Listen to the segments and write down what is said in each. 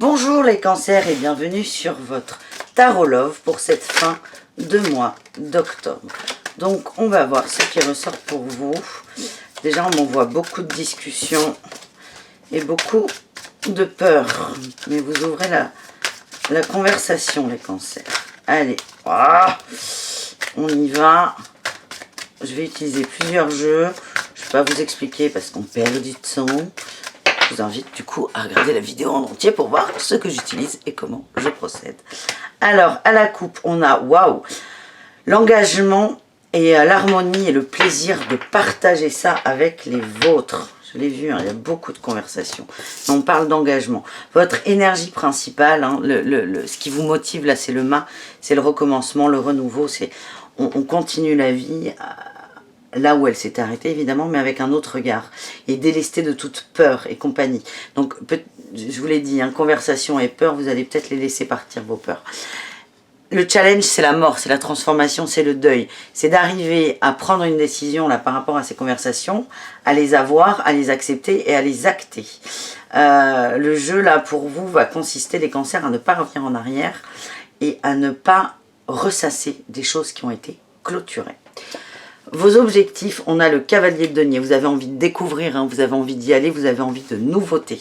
Bonjour les cancers et bienvenue sur votre Tarot Love pour cette fin de mois d'octobre. Donc on va voir ce qui ressort pour vous. Déjà on m'envoie beaucoup de discussions et beaucoup de peur. Mais vous ouvrez la conversation les cancers. Allez, on y va. Je vais utiliser plusieurs jeux. Je ne vais pas vous expliquer parce qu'on perd du temps. Je vous invite du coup à regarder la vidéo en entier pour voir ce que j'utilise et comment je procède. Alors, à la coupe, on a, waouh, l'engagement et l'harmonie et le plaisir de partager ça avec les vôtres. Je l'ai vu, hein, il y a beaucoup de conversations. On parle d'engagement. Votre énergie principale, hein, ce qui vous motive là, c'est le mât, c'est le recommencement, le renouveau. C'est on continue la vie là où elle s'était arrêtée évidemment, mais avec un autre regard, et délestée de toute peur et compagnie. Donc, je vous l'ai dit, hein, conversation et peur, vous allez peut-être les laisser partir, vos peurs. Le challenge, c'est la mort, c'est la transformation, c'est le deuil. C'est d'arriver à prendre une décision là par rapport à ces conversations, à les avoir, à les accepter et à les acter. Le jeu là pour vous va consister, les cancers, à ne pas revenir en arrière et à ne pas ressasser des choses qui ont été clôturées. Vos objectifs, on a le cavalier de denier. Vous avez envie de découvrir, hein, vous avez envie d'y aller, vous avez envie de nouveautés.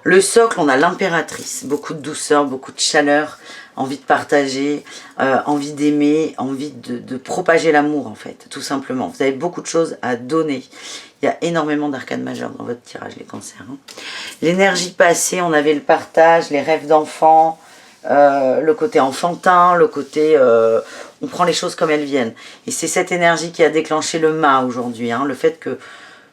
Le socle, on a l'impératrice. Beaucoup de douceur, beaucoup de chaleur, envie de partager, envie d'aimer, envie de propager l'amour en fait, tout simplement. Vous avez beaucoup de choses à donner. Il y a énormément d'arcanes majeures dans votre tirage, les cancers. Hein. L'énergie passée, on avait le partage, les rêves d'enfants, le côté enfantin, le côté on prend les choses comme elles viennent, et c'est cette énergie qui a déclenché le mât aujourd'hui, hein, le fait que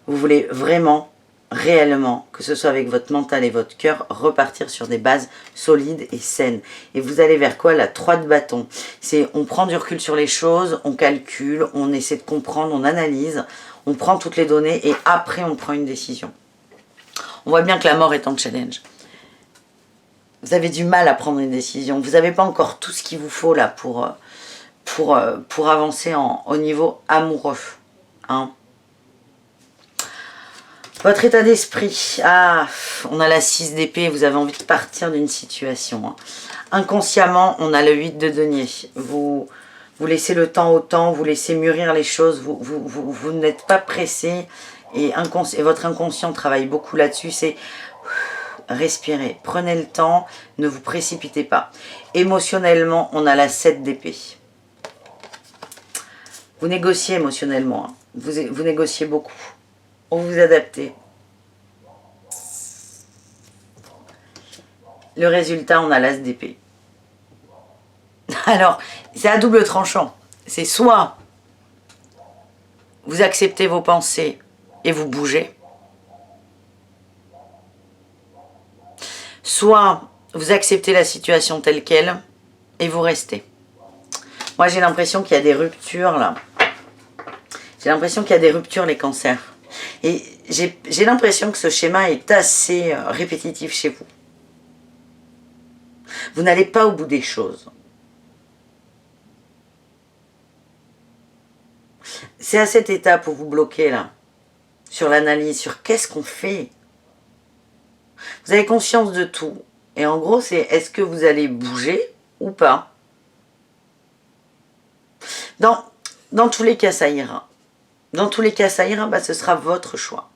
vous voulez vraiment, réellement, que ce soit avec votre mental et votre cœur, repartir sur des bases solides et saines. Et vous allez vers quoi? La 3 de bâton. C'est on prend du recul sur les choses, on calcule, on essaie de comprendre, on analyse, on prend toutes les données et après on prend une décision. On voit bien que la mort est en challenge. Vous avez du mal à prendre une décision. Vous n'avez pas encore tout ce qu'il vous faut là pour avancer au niveau amoureux. Hein. Votre état d'esprit. Ah, on a la 6 d'épée. Vous avez envie de partir d'une situation. Hein. Inconsciemment, on a le 8 de denier. Vous laissez le temps au temps. Vous laissez mûrir les choses. Vous n'êtes pas pressé. Et votre inconscient travaille beaucoup là-dessus. C'est... respirez, prenez le temps, ne vous précipitez pas. Émotionnellement, on a la 7 d'épée. Vous négociez émotionnellement, hein. Vous négociez beaucoup. Vous vous adaptez. Le résultat, on a l'as d'épée. Alors, c'est à double tranchant. C'est soit vous acceptez vos pensées et vous bougez, soit vous acceptez la situation telle qu'elle et vous restez. Moi, j'ai l'impression qu'il y a des ruptures là. J'ai l'impression qu'il y a des ruptures, les cancers. Et j'ai l'impression que ce schéma est assez répétitif chez vous. Vous n'allez pas au bout des choses. C'est à cette étape où vous bloquez là, sur l'analyse, sur qu'est-ce qu'on fait. Vous avez conscience de tout. Et en gros, c'est est-ce que vous allez bouger ou pas? Dans tous les cas, ça ira. Dans tous les cas, ça ira, bah, ce sera votre choix.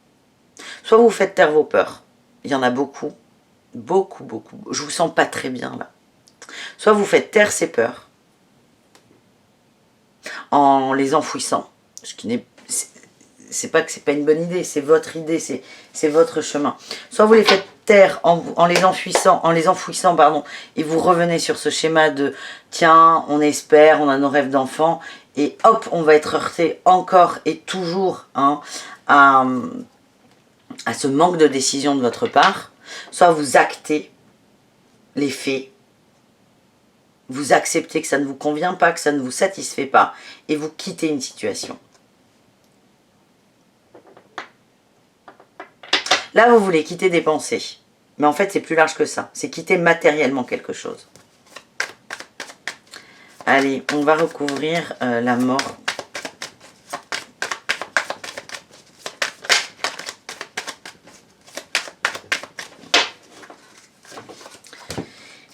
Soit vous faites taire vos peurs. Il y en a beaucoup. Beaucoup, beaucoup. Je vous sens pas très bien là. Soit vous faites taire ces peurs en les enfouissant. Ce qui n'est... c'est pas que c'est pas une bonne idée, c'est votre idée, c'est votre chemin. Soit vous les faites taire en les enfouissant, pardon, et vous revenez sur ce schéma de tiens, on espère, on a nos rêves d'enfant, et hop, on va être heurté encore et toujours, hein, à ce manque de décision de votre part. Soit vous actez les faits, vous acceptez que ça ne vous convient pas, que ça ne vous satisfait pas, et vous quittez une situation. Là, vous voulez quitter des pensées. Mais en fait, c'est plus large que ça. C'est quitter matériellement quelque chose. Allez, on va recouvrir la mort.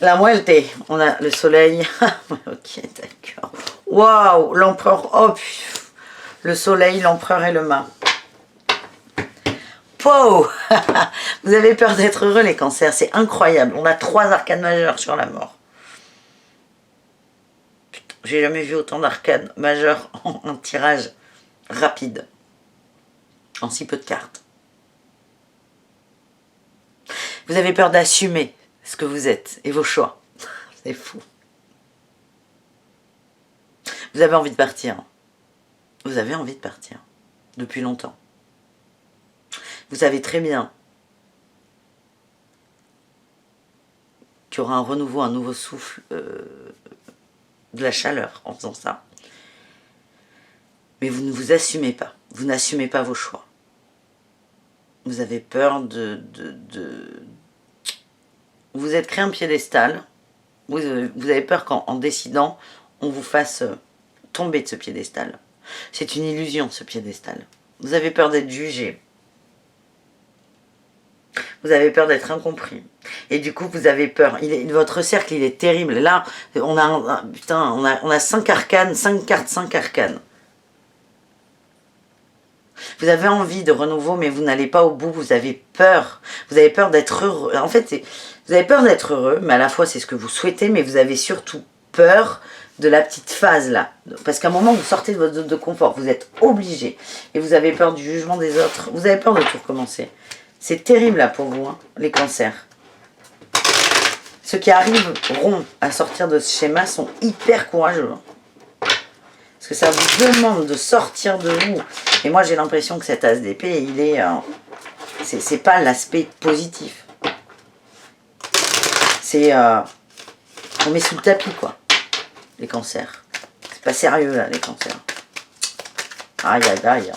La muerte, on a le soleil. Ok, d'accord. Waouh, l'empereur. Oh, le soleil, l'empereur et le mât. Wow. Vous avez peur d'être heureux, les cancers. C'est incroyable. On a 3 arcanes majeures sur la mort. J'ai jamais vu autant d'arcanes majeures en un tirage rapide. En si peu de cartes. Vous avez peur d'assumer ce que vous êtes et vos choix. C'est fou. Vous avez envie de partir. Vous avez envie de partir. Depuis longtemps. Vous savez très bien qu'il y aura un renouveau, un nouveau souffle, de la chaleur en faisant ça. Mais vous ne vous assumez pas. Vous n'assumez pas vos choix. Vous avez peur de... Vous êtes créé un piédestal. Vous avez peur qu'en décidant, on vous fasse tomber de ce piédestal. C'est une illusion, ce piédestal. Vous avez peur d'être jugé. Vous avez peur d'être incompris. Et du coup, vous avez peur. Votre cercle, il est terrible. Là, on a, putain, on a 5 arcanes, 5 cartes, 5 arcanes. Vous avez envie de renouveau, mais vous n'allez pas au bout. Vous avez peur. Vous avez peur d'être heureux. En fait, vous avez peur d'être heureux, mais à la fois, c'est ce que vous souhaitez, mais vous avez surtout peur de la petite phase là. Parce qu'à un moment, vous sortez de votre zone de confort. Vous êtes obligé. Et vous avez peur du jugement des autres. Vous avez peur de tout recommencer. C'est terrible là pour vous, hein, les cancers. Ceux qui arriveront à sortir de ce schéma sont hyper courageux. Hein. Parce que ça vous demande de sortir de vous. Et moi, j'ai l'impression que cet as d'épée, il est... c'est pas l'aspect positif. C'est... on met sous le tapis, quoi. Les cancers. C'est pas sérieux, là, les cancers. Aïe, aïe, aïe.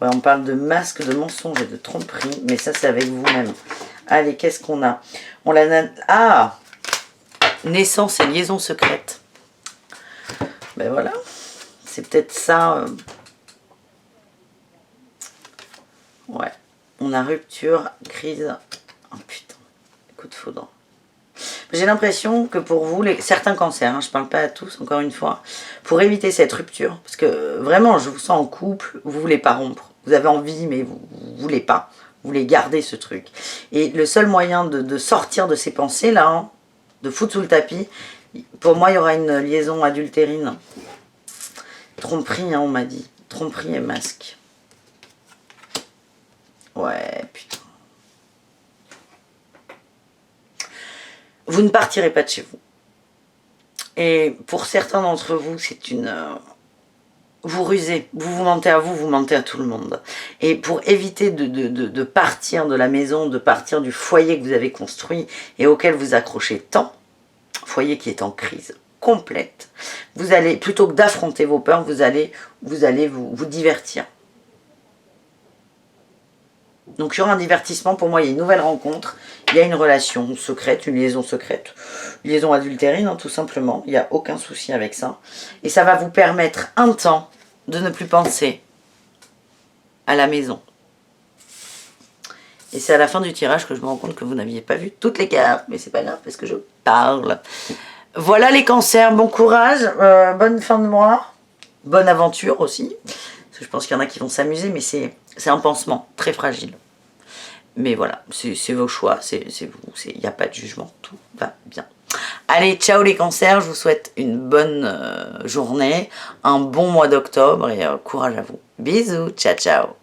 Ouais, on parle de masque, de mensonge et de tromperie. Mais ça, c'est avec vous-même. Allez, qu'est-ce qu'on a? On l'a... Ah! Naissance et liaison secrète. Ben voilà. C'est peut-être ça. Ouais. On a rupture, crise. Oh putain. Coup de foudre. J'ai l'impression que pour vous, certains cancers, hein, je ne parle pas à tous, encore une fois, pour éviter cette rupture, parce que vraiment, je vous sens en couple, vous ne voulez pas rompre. Vous avez envie, mais vous ne voulez pas. Vous voulez garder ce truc. Et le seul moyen de sortir de ces pensées-là, hein, de foutre sous le tapis, pour moi, il y aura une liaison adultérine. Tromperie, hein, on m'a dit. Tromperie et masque. Ouais, putain. Vous ne partirez pas de chez vous. Et pour certains d'entre vous, c'est une... vous rusez, vous mentez à vous, vous mentez à tout le monde. Et pour éviter de partir de la maison, de partir du foyer que vous avez construit et auquel vous accrochez tant, foyer qui est en crise complète, vous allez, plutôt que d'affronter vos peurs, vous allez vous divertir. Donc il y aura un divertissement, pour moi il y a une nouvelle rencontre, il y a une relation secrète, une liaison secrète, une liaison adultérine hein, tout simplement, il n'y a aucun souci avec ça. Et ça va vous permettre un temps de ne plus penser à la maison. Et c'est à la fin du tirage que je me rends compte que vous n'aviez pas vu toutes les cartes, mais c'est pas grave parce que je parle. Voilà les cancers, bon courage, bonne fin de mois, bonne aventure aussi. Parce que je pense qu'il y en a qui vont s'amuser, mais c'est un pansement très fragile. Mais voilà, c'est vos choix, c'est vous, il n'y a pas de jugement, tout va bien. Allez, ciao les cancers, je vous souhaite une bonne journée, un bon mois d'octobre et courage à vous. Bisous, ciao ciao.